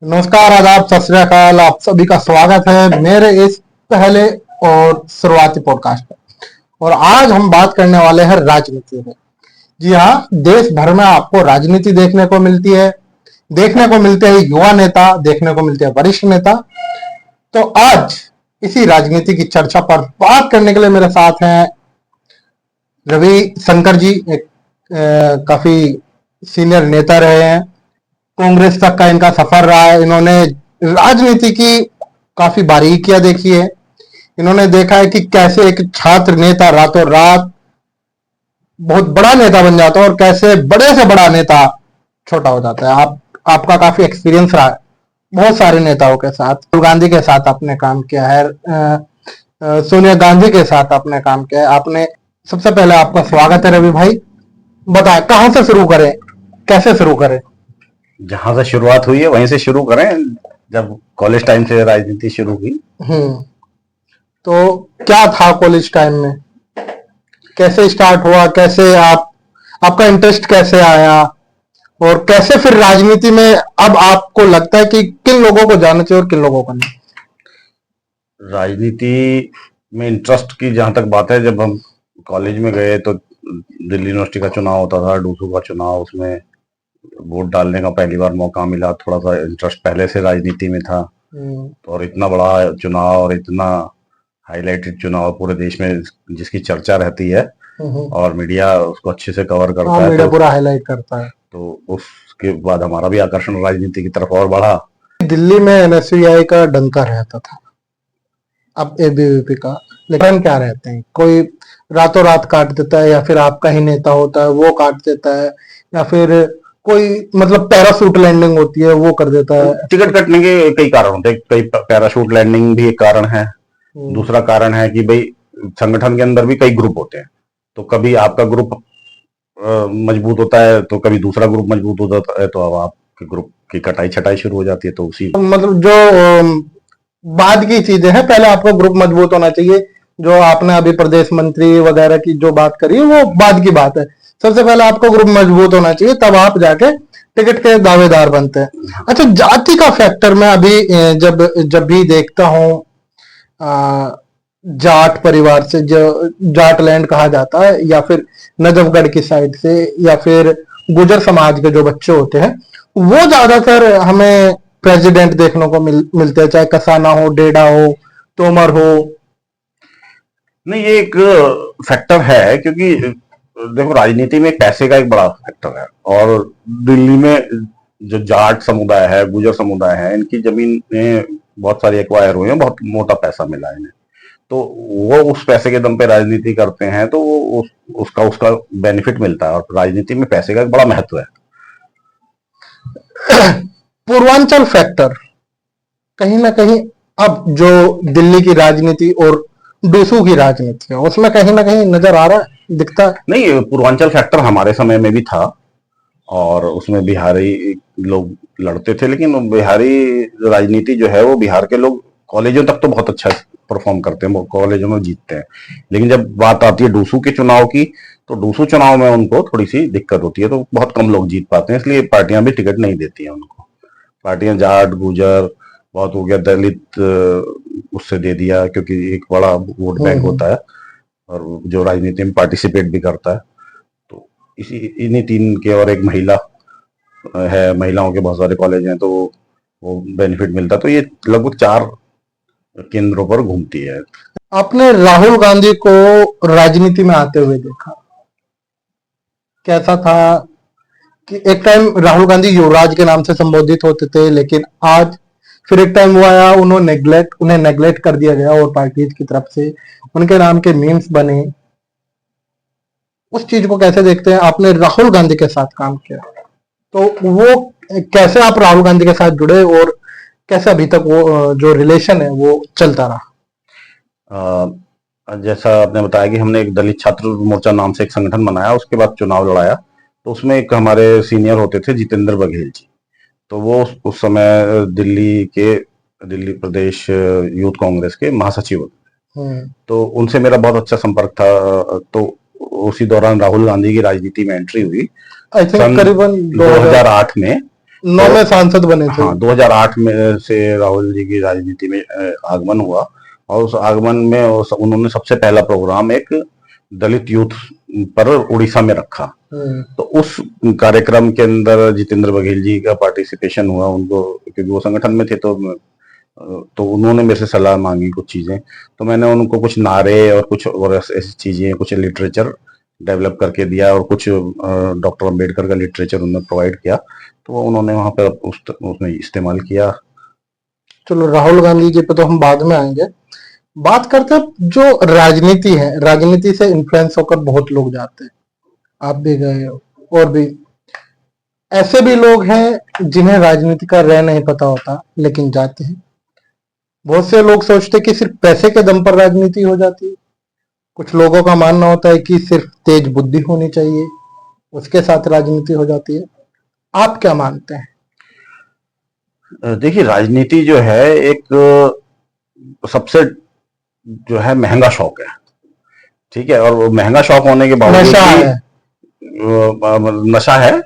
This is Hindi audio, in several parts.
नमस्कार, आदाब, सत श्री अकाल। आप सभी का स्वागत है मेरे इस पहले और शुरुआती पॉडकास्ट पर। और आज हम बात करने वाले हैं राजनीति में। जी हाँ, देश भर में आपको राजनीति देखने को मिलती है। देखने को मिलते हैं युवा नेता, देखने को मिलते हैं वरिष्ठ नेता। तो आज इसी राजनीति की चर्चा पर बात करने के लिए मेरे साथ हैं रवि शंकर जी। एक काफी सीनियर नेता रहे हैं, कांग्रेस तक का इनका सफर रहा है। इन्होंने राजनीति की काफी बारीकियां देखी है। इन्होंने देखा है कि कैसे एक छात्र नेता रातों रात बहुत बड़ा नेता बन जाता है और कैसे बड़े से बड़ा नेता छोटा हो जाता है। आपका काफी एक्सपीरियंस रहा है बहुत सारे नेताओं के साथ। राहुल गांधी के साथ आपने काम किया है, सोनिया गांधी के साथ आपने काम किया है। आपने सबसे पहले आपका स्वागत है रवि भाई। बताएं कहां से शुरू करें, कैसे शुरू करें? जहां से शुरुआत हुई है वहीं से शुरू करें। जब कॉलेज टाइम से राजनीति शुरू हुई। तो क्या था कॉलेज टाइम में, कैसे स्टार्ट हुआ, कैसे आपका इंटरेस्ट कैसे आया और कैसे फिर राजनीति में अब आपको लगता है कि किन लोगों को जाना चाहिए और किन लोगों को नहीं? राजनीति में इंटरेस्ट की जहां तक बात है, जब हम कॉलेज में गए तो दिल्ली यूनिवर्सिटी का चुनाव होता था, डूसू का चुनाव, उसमें वोट डालने का पहली बार मौका मिला। थोड़ा सा इंटरेस्ट पहले से राजनीति में था। और इतना बड़ा चुनाव और इतना हाईलाइटेड चुनाव पूरे देश में जिसकी चर्चा रहती है और मीडिया उसको अच्छे से कवर करता है, मीडिया पूरा हाईलाइट करता है। तो उसके बाद हमारा भी आकर्षण राजनीति की तरफ और बढ़ा। दिल्ली में एनएसयूआई का डंका रहता था, अब एबीवीपी का। लेकिन क्या रहते हैं, कोई रातों रात काट देता है या फिर आपका ही नेता होता है वो काट देता है, या फिर कोई मतलब पैराशूट लैंडिंग होती है वो कर देता है। टिकट कटने के कई कारण होते हैं। कई पैराशूट लैंडिंग भी एक कारण है। दूसरा कारण है कि भाई संगठन के अंदर भी कई ग्रुप होते हैं, तो कभी आपका ग्रुप मजबूत होता है तो कभी दूसरा ग्रुप मजबूत होता है, तो अब आपके ग्रुप की कटाई छटाई शुरू हो जाती है। तो उसी मतलब जो बाद की चीजें हैं, पहले आपका ग्रुप मजबूत होना चाहिए। जो आपने अभी प्रदेश मंत्री वगैरह की जो बात करी है वो बाद की बात है। सबसे पहले आपका ग्रुप मजबूत होना चाहिए, तब आप जाके टिकट के दावेदार बनते हैं। अच्छा, जाति का फैक्टर मैं अभी जब भी देखता हूँ, जाट परिवार से, जो जाट लैंड कहा जाता है, या फिर नजफगढ़ की साइड से, या फिर गुजर समाज के जो बच्चे होते हैं, वो ज्यादातर हमें प्रेसिडेंट देखने को मिलते हैं, चाहे कसाना हो, डेडा हो, तोमर हो। नहीं, ये एक फैक्टर है, क्योंकि देखो राजनीति में पैसे का एक बड़ा फैक्टर है। और दिल्ली में जो जाट समुदाय है, गुजर समुदाय है, इनकी जमीन बहुत सारी एक्वायर हुई है, बहुत मोटा पैसा मिला है इन्हें। तो वो उस पैसे के दम पे राजनीति करते हैं, तो वो उसका बेनिफिट मिलता है। और राजनीति में पैसे का एक बड़ा महत्व है। पूर्वांचल फैक्टर कहीं ना कहीं अब जो दिल्ली की राजनीति और डूसू की राजनीति है उसमें कहीं ना कहीं नजर आ रहा है, दिखता है। नहीं, पूर्वांचल फैक्टर हमारे समय में भी था और उसमें बिहारी लोग लड़ते थे, लेकिन बिहारी राजनीति जो है वो बिहार के लोग कॉलेजों तक तो बहुत अच्छा परफॉर्म करते हैं, वो कॉलेजों में जीतते हैं। लेकिन जब बात आती है डूसू के चुनाव की, तो डूसू चुनाव में उनको थोड़ी सी दिक्कत होती है, तो बहुत कम लोग जीत पाते हैं, इसलिए पार्टियां भी टिकट नहीं देती हैं उनको। पार्टियां जाट, गुजर, बहुत हो गया दलित, उससे दे दिया, क्योंकि एक बड़ा वोट बैंक होता है और जो राजनीति में पार्टिसिपेट भी करता है। तो इसी इन्हीं तीन के, और एक महिला है, महिलाओं के बहुत सारे कॉलेज हैं, तो वो बेनिफिट मिलता है। तो ये लगभग 4 केंद्रों पर घूमती है। आपने राहुल गांधी को राजनीति में आते हुए देखा, कैसा था कि एक टाइम राहुल गांधी युवराज के नाम से संबोधित होते थे, लेकिन आज फिर एक टाइम वो आया, उन्हें नेग्लेक्ट कर दिया गया और पार्टीज की तरफ से उनके नाम के मीम्स बने। उस चीज को कैसे देखते हैं? आपने राहुल गांधी के साथ काम किया, तो वो कैसे आप राहुल गांधी के साथ जुड़े और कैसे अभी तक वो जो रिलेशन है वो चलता रहा? जैसा आपने बताया कि हमने एक दलित छात्र मोर्चा नाम से एक संगठन बनाया, उसके बाद चुनाव लड़ाया। तो उसमें एक हमारे सीनियर होते थे जितेंद्र बघेल जी, तो वो उस समय दिल्ली प्रदेश यूथ कांग्रेस के महासचिव होते। तो उनसे मेरा बहुत अच्छा संपर्क था। तो उसी दौरान राहुल गांधी की राजनीति में एंट्री हुई, आई थिंक करीबन 2008 में। 9 में सांसद बने थे। हाँ, 2008 में से राहुल जी की राजनीति में आगमन हुआ, और उस आगमन में उन्होंने सबसे पहला प्रोग्राम एक दलित यूथ पर उड़ीसा में रखा। तो उस कार्यक्रम के अंदर जितेंद्र बघेल जी का पार्टिसिपेशन हुआ, उनको, क्योंकि वो संगठन में थे, तो उन्होंने मेरे से सलाह मांगी कुछ चीजें, तो मैंने उनको कुछ नारे और कुछ और ऐसी चीजें, कुछ लिटरेचर डेवलप करके दिया, और कुछ डॉक्टर अंबेडकर का लिटरेचर उन्होंने प्रोवाइड किया, तो वो उन्होंने वहां पर उसमें इस्तेमाल किया। चलो, राहुल गांधी जी पे तो हम बाद में आएंगे। बात करते हैं जो राजनीति है, राजनीति से इन्फ्लुएंस होकर बहुत लोग जाते हैं, आप भी गए हो, और भी ऐसे भी लोग हैं जिन्हें राजनीति का रह नहीं पता होता लेकिन जाते हैं। बहुत से लोग सोचते हैं कि सिर्फ पैसे के दम पर राजनीति हो जाती है। कुछ लोगों का मानना होता है कि सिर्फ तेज बुद्धि होनी चाहिए, उसके साथ राजनीति हो जाती है। आप क्या मानते हैं? देखिए, राजनीति जो है एक सबसे जो है महंगा शौक है, ठीक है, और वो महंगा शौक होने के बावजूद नशा भी है। नशा है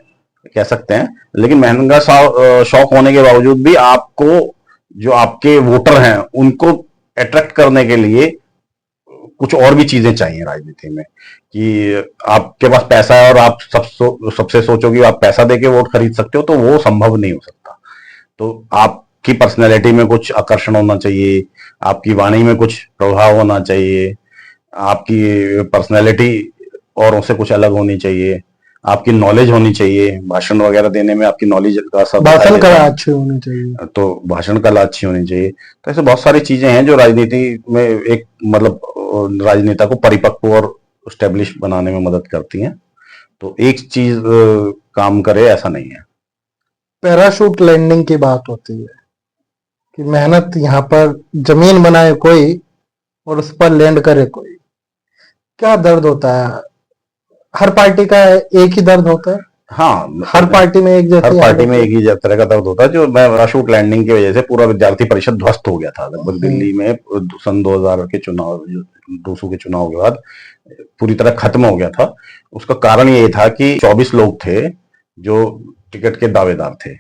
कह सकते हैं, लेकिन महंगा शौक होने के बावजूद भी आपको, जो आपके वोटर हैं, उनको अट्रैक्ट करने के लिए कुछ और भी चीजें चाहिए राजनीति में, कि आपके पास पैसा है और आप सबसे सोचो कि आप पैसा देके वोट खरीद सकते हो, तो वो संभव नहीं हो सकता। तो आपकी पर्सनैलिटी में कुछ आकर्षण होना चाहिए, आपकी वाणी में कुछ प्रभाव होना चाहिए, आपकी पर्सनैलिटी औरों से कुछ अलग होनी चाहिए, आपकी नॉलेज होनी चाहिए, भाषण वगैरह देने में आपकी नॉलेज का सब भाषण कला अच्छी होनी चाहिए। तो भाषण कला अच्छी होनी चाहिए। तो ऐसे बहुत सारी चीजें हैं जो राजनीति में एक मतलब राजनेता को परिपक्व और स्टेब्लिश बनाने में मदद करती हैं। तो एक चीज काम करे ऐसा नहीं है। पैराशूट लैंडिंग की बात होती है कि मेहनत यहाँ पर जमीन बनाए कोई और उस पर लैंड करे कोई। क्या दर्द होता है? हर पार्टी का एक ही दर्द होता है? हाँ, हर पार्टी में एक जैसी हर पार्टी में एक ही तरह का दर्द होता है। जो पैराशूट लैंडिंग की वजह से पूरा विद्यार्थी परिषद ध्वस्त हो गया था लगभग दिल्ली में सन 2000 के चुनाव, 200 के चुनाव के बाद पूरी तरह खत्म हो गया था। उसका कारण ये था कि 24 लोग थे जो टिकट के दावेदार थे,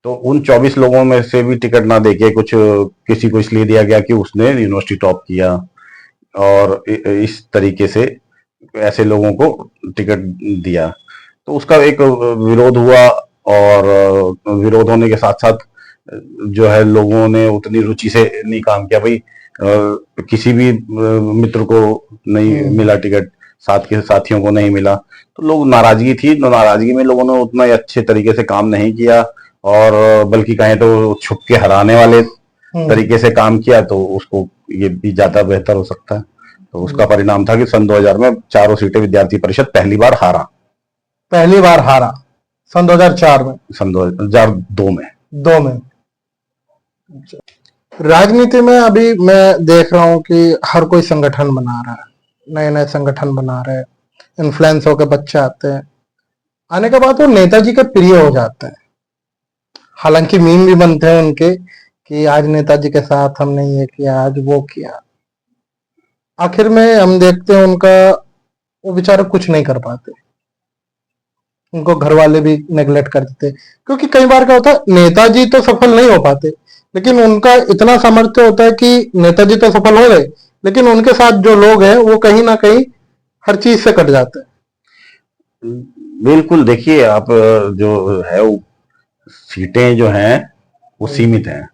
तो उन 24 लोगों में से भी टिकट ना देके कुछ किसी को इसलिए दिया गया कि उसने यूनिवर्सिटी टॉप किया, और इस तरीके से ऐसे लोगों को टिकट दिया। तो उसका एक विरोध हुआ, और विरोध होने के साथ साथ जो है लोगों ने उतनी रुचि से नहीं काम किया। भाई किसी भी मित्र को नहीं मिला टिकट, साथ के साथियों को नहीं मिला, तो लोग नाराजगी थी। तो नाराजगी में लोगों ने उतना अच्छे तरीके से काम नहीं किया, और बल्कि कहें तो छुप के हराने वाले तरीके से काम किया, तो उसको ये भी ज्यादा बेहतर हो सकता है। तो उसका परिणाम था कि सन 2000 में चारों सीटें विद्यार्थी परिषद पहली बार हारा। पहली बार हारा सन 2004 में, सन 2002 में। 2 में। राजनीति में अभी मैं देख रहा हूँ कि हर कोई संगठन बना रहा है, नए नए संगठन बना रहे हैं, इन्फ्लुएंस होकर बच्चे आते हैं, आने के बाद वो नेताजी के प्रिय हो जाते हैं। हालांकि मीम भी बनते हैं उनके कि आज नेताजी के साथ हमने ये किया, आज वो किया। आखिर में हम देखते हैं उनका, वो बेचारे कुछ नहीं कर पाते, उनको घर वाले भी नेग्लेक्ट कर देते। क्योंकि कई बार क्या होता है, नेताजी तो सफल नहीं हो पाते, लेकिन उनका इतना सामर्थ्य होता है कि नेताजी तो सफल हो गए, लेकिन उनके साथ जो लोग हैं वो कहीं ना कहीं हर चीज से कट जाते हैं। बिल्कुल, देखिए आप, जो है वो सीटें जो हैं वो सीमित हैं,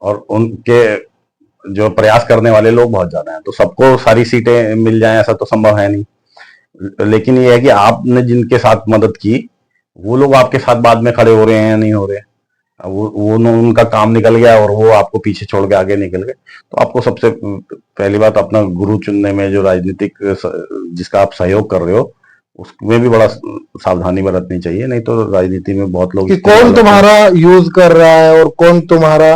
और उनके जो प्रयास करने वाले लोग बहुत ज्यादा हैं, तो सबको सारी सीटें मिल जाएं ऐसा तो संभव है नहीं। लेकिन ये है कि आपने जिनके साथ मदद की, वो लोग आपके साथ बाद में खड़े हो रहे हैं या नहीं हो रहे। वो उनका काम निकल गया और वो आपको पीछे छोड़ के आगे निकल गए। तो आपको सबसे पहली बात अपना गुरु चुनने में, जो राजनीतिक जिसका आप सहयोग कर रहे हो, उसमें भी बड़ा सावधानी बरतनी चाहिए। नहीं तो राजनीति में बहुत लोग कि कौन तुम्हारा यूज कर रहा है और कौन तुम्हारा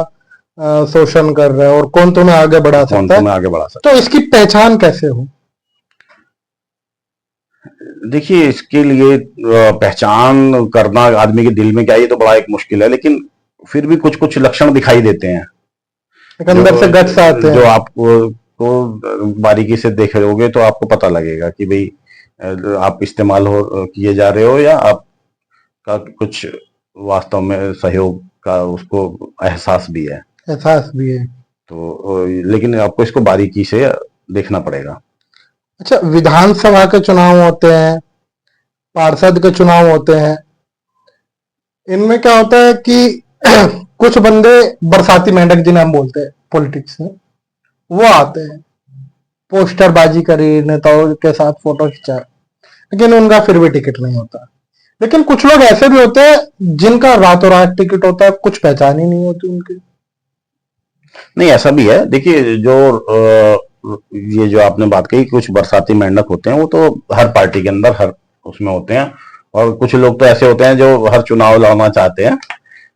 शोषण कर रहा है और कौन तुम्हें आगे बढ़ा सकता है। तो इसकी पहचान कैसे हो? देखिए, इसके लिए पहचान करना आदमी के दिल में क्या है, ये तो बड़ा एक मुश्किल है, लेकिन फिर भी कुछ कुछ लक्षण दिखाई देते हैं, अंदर से गट्स आते हैं, जो आपको बारीकी से देख रहोगे तो आपको पता लगेगा कि भाई आप इस्तेमाल किए जा रहे हो, या आपका कुछ वास्तव में सहयोग का उसको एहसास भी है। एहसास भी है। तो लेकिन आपको इसको बारीकी से देखना पड़ेगा। अच्छा, विधानसभा के चुनाव होते हैं, पार्षद के चुनाव होते हैं, इनमें क्या होता है कि कुछ बंदे बरसाती मेंढक जिन्हें हम बोलते हैं पॉलिटिक्स में, वो आते हैं, पोस्टरबाजी करी, नेताओं के साथ फोटो खिंचा, लेकिन उनका फिर भी टिकट नहीं होता। लेकिन कुछ लोग ऐसे भी होते हैं जिनका रातों रात टिकट होता है, कुछ पहचान ही नहीं होती उनकी। नहीं, ऐसा भी है। देखिए, ये जो आपने बात कही, कुछ बरसाती मेंढक होते हैं, वो तो हर पार्टी के अंदर हर उसमें होते हैं। और कुछ लोग तो ऐसे होते हैं जो हर चुनाव लड़ना चाहते हैं,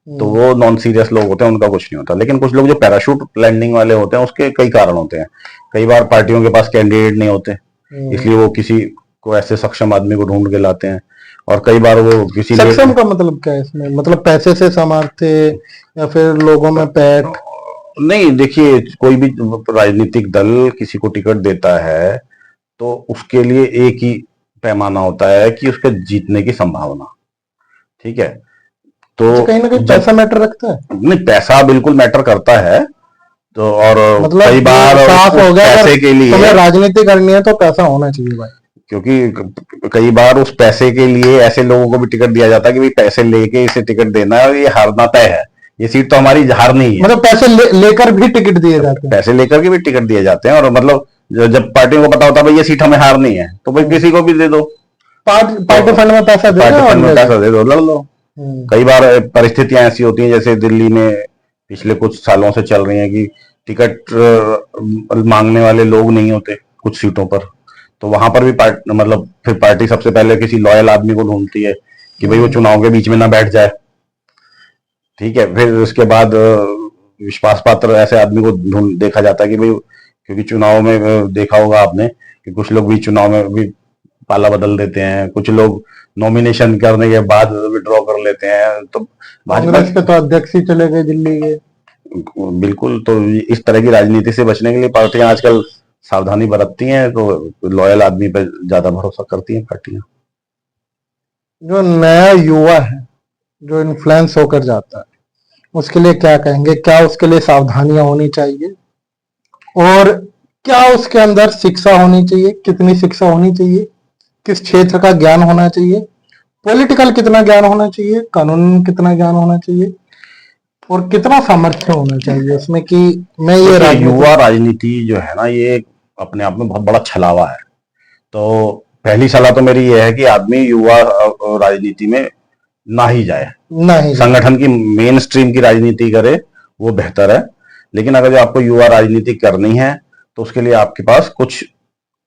तो वो नॉन सीरियस लोग होते हैं, उनका कुछ नहीं होता। लेकिन कुछ लोग जो पैराशूट लैंडिंग वाले होते हैं, उसके कई कारण होते हैं। कई बार पार्टियों के पास कैंडिडेट नहीं होते, इसलिए वो किसी को ऐसे सक्षम आदमी को ढूंढ के लाते हैं। और कई बार वो किसी सक्षम का मतलब क्या है इसमें? मतलब पैसे से समर्थ या फिर लोगों में पैठ? नहीं, देखिए, कोई भी राजनीतिक दल किसी को टिकट देता है तो उसके लिए एक ही पैमाना होता है कि उसके जीतने की संभावना। ठीक है, तो कहीं ना कहीं पैसा मैटर रखता है। नहीं, पैसा बिल्कुल मैटर करता है। तो और मतलब कई बार साफ हो गया, पैसे के लिए तुम्हें राजनीति करनी है तो पैसा होना चाहिए भाई। क्योंकि कई बार उस पैसे के लिए ऐसे लोगों को भी टिकट दिया जाता है कि भाई पैसे लेके इसे टिकट देना है और ये हारना तय है, ये सीट तो हमारी हारनी है। मतलब पैसे लेकर भी टिकट दिए जाते हैं। पैसे लेकर के भी टिकट दिए जाते हैं। और मतलब जब पार्टियों को पता होता है भाई ये सीट हमें हारनी है, तो भाई किसी को भी दे दो, पार्टी फंड में पैसा दे दो, पार्टी फंड में और पैसा दे दो, लड़ लो। कई बार परिस्थितियां ऐसी होती हैं, जैसे दिल्ली में पिछले कुछ सालों से चल रही हैं कि टिकट मांगने वाले लोग नहीं होते कुछ सीटों पर, तो वहां पर भी मतलब फिर पार्टी सबसे पहले किसी लॉयल आदमी को ढूंढती है कि भाई वो चुनाव के बीच में ना बैठ जाए। ठीक है, फिर उसके बाद विश्वास पात्र ऐसे आदमी को ढूंढ देखा जाता है कि भाई, क्योंकि चुनाव में देखा होगा आपने कि कुछ लोग भी चुनाव में भी पाला बदल देते हैं, कुछ लोग नॉमिनेशन करने के बाद विड्रॉ कर लेते हैं। तो कांग्रेस के तो अध्यक्ष ही चले गए दिल्ली के। बिल्कुल, तो इस तरह की राजनीति से बचने के लिए पार्टियां आजकल सावधानी बरतती हैं, तो लॉयल आदमी पर ज्यादा भरोसा करती हैं पार्टियां। जो नया युवा है, जो इन्फ्लुएंस होकर जाता है, उसके लिए क्या कहेंगे? क्या उसके लिए सावधानियां होनी चाहिए? और क्या उसके अंदर शिक्षा होनी चाहिए? कितनी शिक्षा होनी चाहिए? किस क्षेत्र का ज्ञान होना चाहिए? पॉलिटिकल कितना ज्ञान होना चाहिए? कानून कितना ज्ञान होना चाहिए? और कितना सामर्थ्य होना चाहिए इसमें कि मैं ये युवा राजनीति जो है ना, ये अपने आप में बहुत बड़ा छलावा है। तो पहली सलाह तो मेरी ये है कि आदमी युवा राजनीति में ना ही जाए, संगठन की मेन स्ट्रीम की राजनीति करे, वो बेहतर है। लेकिन अगर जो आपको युवा राजनीति करनी है तो उसके लिए आपके पास कुछ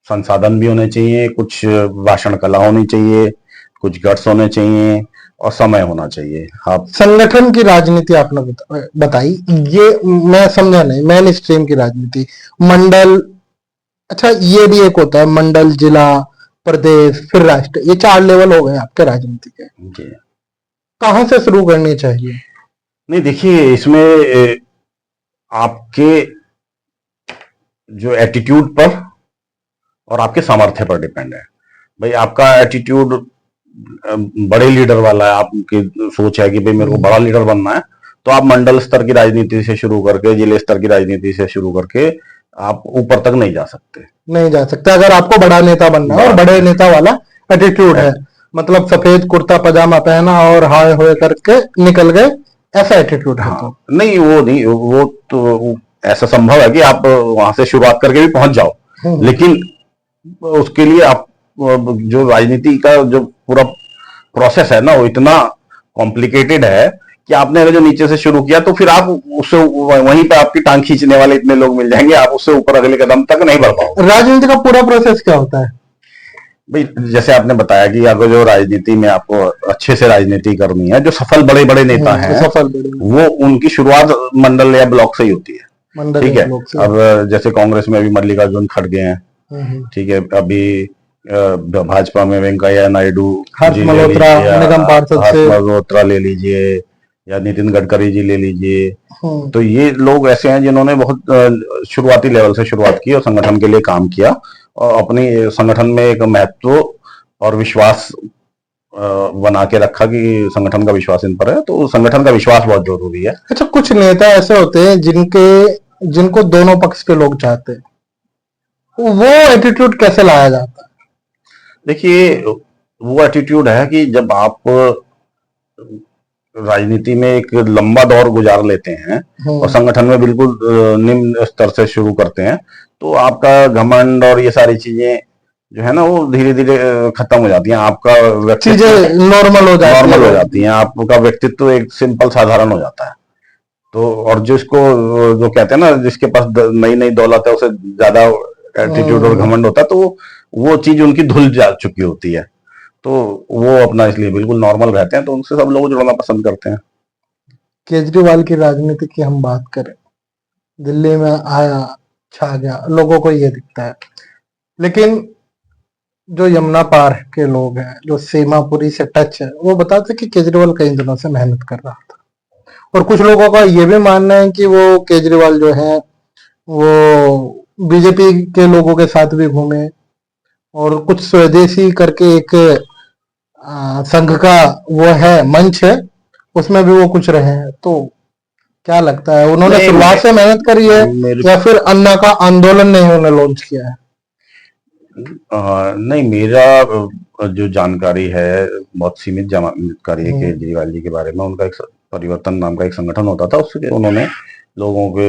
संसाधन भी होने चाहिए, कुछ भाषण कला होनी चाहिए, कुछ गट्स होने चाहिए और समय होना चाहिए। आप संगठन की राजनीति आपने बताई, ये मैं समझा नहीं। मेन स्ट्रीम की राजनीति, मंडल, अच्छा ये भी एक होता है, मंडल, जिला, प्रदेश, फिर राष्ट्र, ये 4 लेवल हो गए आपके राजनीति के। कहां से शुरू करनी चाहिए? नहीं, देखिए, इसमें आपके जो एटीट्यूड पर और आपके सामर्थ्य पर डिपेंड है। भाई आपका एटीट्यूड बड़े लीडर वाला है, आपकी सोच है कि भाई मेरे को बड़ा लीडर बनना है, तो आप मंडल स्तर की राजनीति से शुरू करके, जिले स्तर की राजनीति से शुरू करके आप ऊपर तक नहीं जा सकते। अगर आपको बड़ा नेता बनना है और बड़े नेता वाला एटीट्यूड है, मतलब सफेद कुर्ता पजामा पहना और हाय होए करके निकल गए, ऐसा एटीट्यूड है। हाँ, नहीं, वो नहीं, वो तो ऐसा संभव है कि आप वहां से शुरुआत करके भी पहुंच जाओ, लेकिन उसके लिए आप जो राजनीति का जो पूरा प्रोसेस है ना, वो इतना कॉम्प्लिकेटेड है कि आपने अगर जो नीचे से शुरू किया तो फिर आप उससे वहीं पे आपकी टांग खींचने वाले इतने लोग मिल जाएंगे, आप उससे ऊपर अगले कदम तक नहीं बढ़ पाओगे। राजनीति का पूरा प्रोसेस क्या होता है? भाई जैसे आपने बताया कि अगर जो राजनीति में आपको अच्छे से राजनीति करनी है, जो सफल बड़े बड़े नेता हैं, वो उनकी शुरुआत मंडल या ब्लॉक से ही होती है। ठीक है, अब जैसे कांग्रेस में अभी मल्लिकार्जुन खड़गे हैं, ठीक है, अभी भाजपा में वेंकैया नायडू, हर्ष मल्होत्रा ले लीजिए, या नितिन गडकरी जी ले लीजिए। तो ये लोग ऐसे हैं जिन्होंने बहुत शुरुआती लेवल से शुरुआत की और संगठन के लिए काम किया और अपनी संगठन में एक महत्व और विश्वास बना के रखा कि संगठन का विश्वास इन पर है, तो संगठन का विश्वास बहुत जरूरी है। अच्छा, कुछ नेता ऐसे होते हैं जिनको दोनों पक्ष के लोग चाहते हैं, वो एटीट्यूड कैसे लाया जाता देखिए, वो एटीट्यूड है कि जब आप राजनीति में एक लंबा दौर गुजार लेते हैं है? और संगठन में बिल्कुल निम्न स्तर से शुरू करते हैं, तो आपका घमंड और ये सारी चीजें जो है ना वो धीरे धीरे खत्म हो जाती हैं। आपका व्यक्तित्व चीजें नॉर्मल हो जाती हैं, आपका व्यक्तित्व एक सिंपल साधारण हो जाता है। तो और जिसको जो कहते हैं ना, जिसके पास नई नई दौलत है उसे ज्यादा एटीट्यूड और घमंड होता है, तो वो चीज उनकी धुल जा चुकी होती है, तो वो अपना इसलिए बिल्कुल नॉर्मल रहते हैं, तो उनसे सब लोग जुड़ना पसंद करते हैं। केजरीवाल की राजनीति की हम बात करें, दिल्ली में आया, छा गया, लोगों को ये दिखता है, लेकिन जो यमुना पार के लोग हैं, जो सीमापुरी से टच है, वो बताते हैं कि केजरीवाल कई दिनों से मेहनत कर रहा था। और कुछ लोगों का ये भी मानना है कि वो केजरीवाल जो है वो बीजेपी के लोगों के साथ भी घूमे, और कुछ स्वदेशी करके एक संघ का वो है, मंच है, उसमें भी वो कुछ रहे हैं। तो क्या लगता है, उन्होंने नहीं, शुरुआत से मेहनत करी है मेरे या फिर अन्ना का आंदोलन नहीं उन्होंने लॉन्च किया है? नहीं, मेरा जो जानकारी है बहुत सीमित जानकारी है केजरीवाल जी के बारे में। उनका एक परिवर्तन नाम का एक संगठन होता था, उससे उन्होंने लोगों के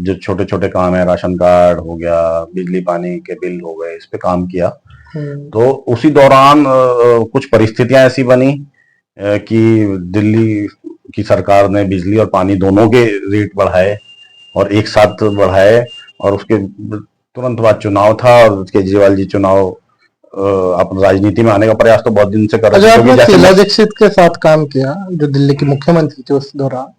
जो छोटे छोटे काम है, राशन कार्ड हो गया, बिजली पानी के बिल हो गए, इस पे काम किया। तो उसी दौरान कुछ परिस्थितियां ऐसी बनी कि दिल्ली की सरकार ने बिजली और पानी दोनों के रेट बढ़ाए और एक साथ बढ़ाए, और उसके तुरंत बाद चुनाव था और केजरीवाल जी चुनाव अपनी राजनीति में आने का प्रयास तो बहुत दिन से कर रहे थे। अच्छा, क्योंकि आपने जैसे शीला दीक्षित के साथ काम किया, जो दिल्ली की मुख्यमंत्री थी उस दौरान।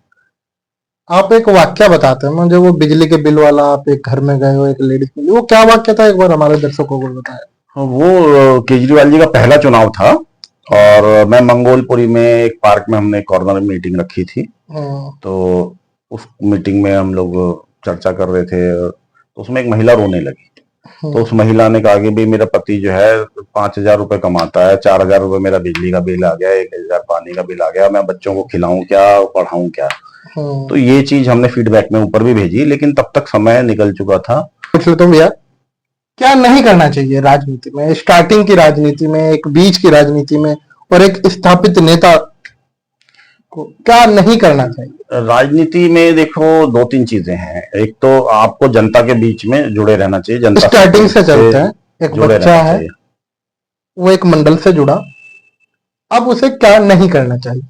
आप एक वाक्य बताते हैं मुझे, वो बिजली के बिल वाला, आप एक घर में गए हो, एक लेडीज मिली, वो क्या वाक्य था, एक बार हमारे दर्शकों को बताया। वो केजरीवाल जी का पहला चुनाव था, और मैं मंगोलपुरी में एक पार्क में हमने कॉर्नर मीटिंग रखी थी। तो उस मीटिंग में हम लोग चर्चा कर रहे थे, तो उसमें एक महिला रोने लगी। तो उस महिला ने कहा कि भाई मेरा पति जो है 5,000 रुपए कमाता है, 4,000 रुपए मेरा बिजली का बिल आ गया, 1,000 पानी का बिल आ गया, मैं बच्चों को खिलाऊं क्या, पढ़ाऊं क्या। तो ये चीज हमने फीडबैक में ऊपर भी भेजी, लेकिन तब तक समय निकल चुका था। पूछ लो तो भैया, क्या नहीं करना चाहिए राजनीति में, स्टार्टिंग की राजनीति में, एक बीच की राजनीति में, और एक स्थापित नेता को क्या नहीं करना चाहिए? राजनीति में देखो दो तीन चीजें हैं। एक तो आपको जनता के बीच में जुड़े रहना चाहिए, जनता स्टार्टिंग से चलते हैं। एक जुड़े बच्चा रहना है, चाहिए। वो एक मंडल से जुड़ा, अब उसे क्या नहीं करना चाहिए?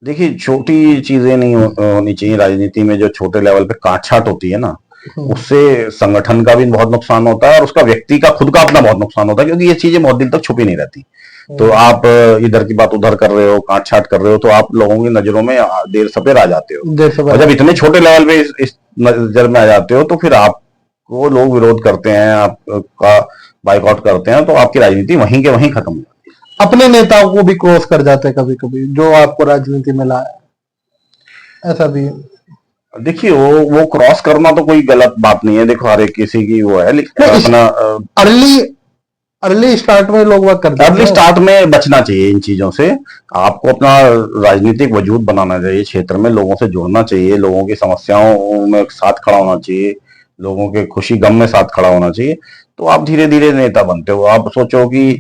देखिए, छोटी चीजें नहीं होनी चाहिए राजनीति में। जो छोटे लेवल पे काट छाट होती है ना, उससे संगठन का भी बहुत नुकसान होता है और उसका व्यक्ति का खुद का अपना बहुत नुकसान होता है, क्योंकि ये चीजें बहुत दिन तक छुपी नहीं रहती। तो आप इधर की बात उधर कर रहे हो, काट छाट कर रहे हो, तो आप लोगों की नजरों में देर सवेर आ जाते हो। और जब इतने छोटे लेवल पे इस नजर में आ जाते हो, तो फिर आपको लोग विरोध करते हैं, आपका बाइकआउट करते हैं, तो आपकी राजनीति वहीं के वहीं खत्म हो जाती है। अपने नेताओं को भी क्रॉस कर जाते हैं कभी कभी, जो आपको राजनीति में लाया, ऐसा भी। देखिए, वो क्रॉस करना तो कोई गलत बात नहीं है। देखो, हर एक किसी की वो है, लेकिन अपना अर्ली स्टार्ट में लोग वक्त करते हैं। अर्ली स्टार्ट में बचना चाहिए इन चीजों से। आपको अपना राजनीतिक वजूद बनाना चाहिए, क्षेत्र में लोगों से जुड़ना चाहिए, लोगों की समस्याओं में साथ खड़ा होना चाहिए, लोगों के खुशी गम में साथ खड़ा होना चाहिए। तो आप धीरे धीरे नेता बनते हो। आप सोचो कि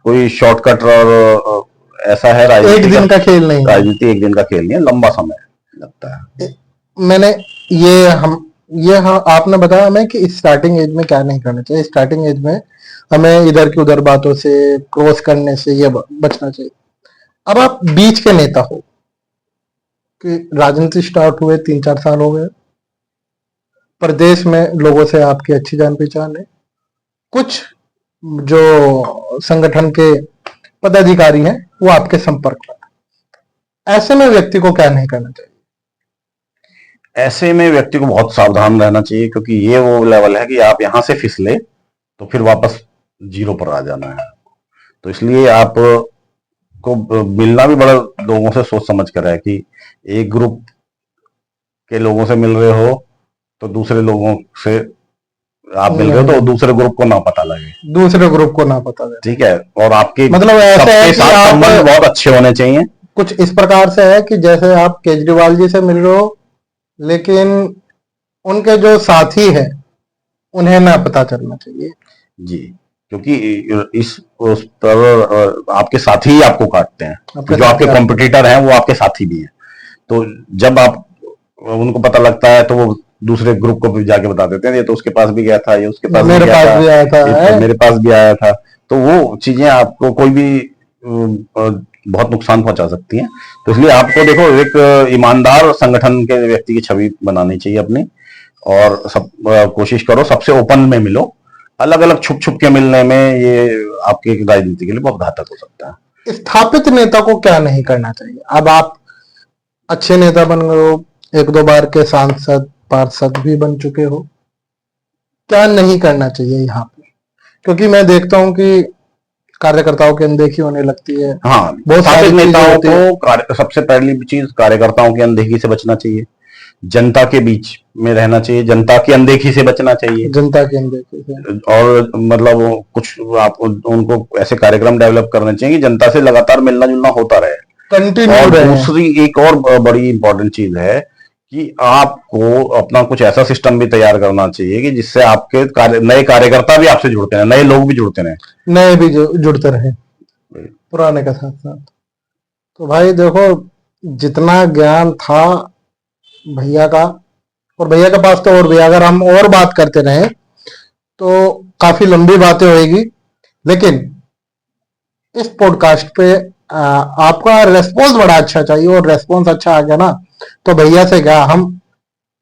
कोई शॉर्टकट और ऐसा है राजनीति, एक दिन का खेल नहीं, राजनीति एक दिन का खेल नहीं है, लंबा समय लगता है। मैंने ये आपने बताया हमें कि स्टार्टिंग एज में क्या नहीं करना चाहिए। स्टार्टिंग एज में हमें इधर की उधर बातों से, क्रॉस करने से ये बचना चाहिए। अब आप बीच के नेता हो, कि राजनीति स्टार्ट हुए 3-4 साल हो गए, प्रदेश में लोगों से आपकी अच्छी जान पहचान है, कुछ जो संगठन के पदाधिकारी हैं वो आपके संपर्क में, ऐसे में व्यक्ति को क्या नहीं करना चाहिए? ऐसे में व्यक्ति को बहुत सावधान रहना चाहिए, क्योंकि ये वो लेवल है कि आप यहां से फिसले तो फिर वापस जीरो पर आ जाना है। तो इसलिए आप को मिलना भी बड़ा लोगों से सोच समझ कर है, कि एक ग्रुप के लोगों से मिल रहे हो तो दूसरे लोगों से आप मिल रहे हो तो दूसरे ग्रुप को ना पता लगे, दूसरे ग्रुप को ना पता चले। ठीक है। और आपके मतलब ऐसा है सबके कि साथ आप संबंध बहुत अच्छे होने चाहिए। कुछ इस प्रकार से है कि जैसे आप केजरीवाल जी से मिल रहे हो, लेकिन उनके जो साथी है उन्हें ना पता चलना चाहिए। जी, क्योंकि इस उस पर आपके साथी ही आपको काटते हैं, आपके जो आपके साथी आपको कॉम्पिटिटर हैं वो आपके साथी भी हैं। तो जब आप उनको पता लगता है तो वो दूसरे ग्रुप को भी जाके बता देते हैं, ये तो उसके पास भी गया था, ये उसके पास भी मेरे गया पास था, भी आया था ये है। तो मेरे पास भी आया था। तो वो चीजें आपको कोई भी बहुत नुकसान पहुंचा सकती हैं। तो इसलिए आपको देखो एक ईमानदार संगठन के व्यक्ति की छवि बनानी चाहिए अपनी, और सब कोशिश करो सबसे ओपन में मिलो। अलग अलग छुप छुप के मिलने में ये आपकी राजनीति के लिए बहुत घातक हो सकता है। स्थापित नेता को क्या नहीं करना चाहिए? अब आप अच्छे नेता बन गए हो, एक दो बार के सांसद पार्षद भी बन चुके हो, क्या नहीं करना चाहिए यहाँ पे? क्योंकि मैं देखता हूँ कि कार्यकर्ताओं की अनदेखी होने लगती है, हाँ, बहुत स्थापित सारी चीजें नेताओं होती है। को सबसे पहली चीज कार्यकर्ताओं की अनदेखी से बचना चाहिए, जनता के बीच में रहना चाहिए, जनता की अनदेखी से बचना चाहिए। जनता की अनदेखी से और मतलब कुछ आप उनको ऐसे कार्यक्रम डेवलप करने चाहिए कि जनता से लगातार मिलना जुलना होता रहे। कंटिन्यू और रहे। दूसरी एक और बड़ी इंपॉर्टेंट चीज है कि आपको अपना कुछ ऐसा सिस्टम भी तैयार करना चाहिए कि जिससे आपके नए कार्यकर्ता भी आपसे जुड़ते हैं, नए लोग भी जुड़ते हैं। नए भी जुड़ते रहे पुराने के साथ साथ। तो भाई देखो, जितना ज्ञान था भैया का, और भैया के पास तो और भी, अगर हम और बात करते रहे तो काफी लंबी बातें होगी। लेकिन इस पॉडकास्ट पे आपका रेस्पॉन्स बड़ा अच्छा चाहिए, और रेस्पॉन्स अच्छा आ गया ना तो भैया से क्या, हम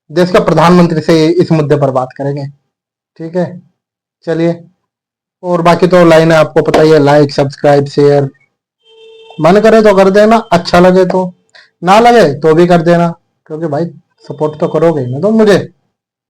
देश के प्रधानमंत्री से इस मुद्दे पर बात करेंगे। ठीक है, चलिए। और बाकी तो लाइन है आपको पता ही है, लाइक सब्सक्राइब शेयर, मन करे तो कर देना, अच्छा लगे तो, ना लगे तो भी कर देना, क्योंकि भाई सपोर्ट तो करोगे ही ना तो मुझे।